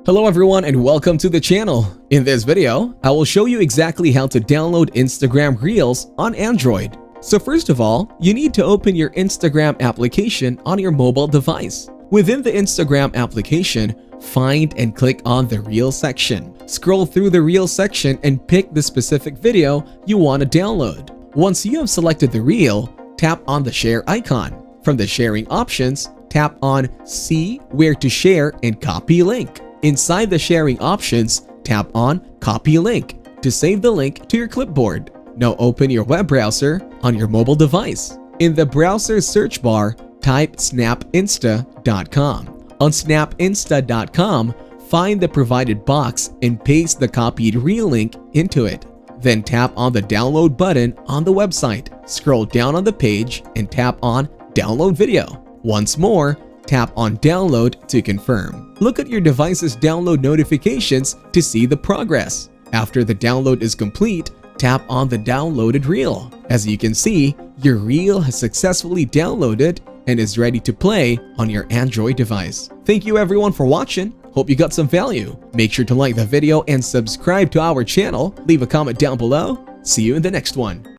Hello everyone and welcome to the channel. In this video, I will show you exactly how to download Instagram Reels on Android. So first of all, you need to open your Instagram application on your mobile device. Within the Instagram application, find and click on the Reels section. Scroll through the Reels section and pick the specific video you want to download. Once you have selected the reel, tap on the share icon. From the sharing options, tap on See Where to Share and Copy Link. Inside the sharing options, tap on Copy Link to save the link to your clipboard. Now open your web browser on your mobile device. In the browser search bar, type snapinsta.com. On snapinsta.com, find the provided box and paste the copied reel link into it. Then tap on the download button on the website. Scroll down on the page and tap on Download Video. Once more, tap on Download to confirm. Look at your device's download notifications to see the progress. After the download is complete, tap on the downloaded reel. As you can see, your reel has successfully downloaded and is ready to play on your Android device. Thank you everyone for watching. Hope you got some value. Make sure to like the video and subscribe to our channel. Leave a comment down below. See you in the next one.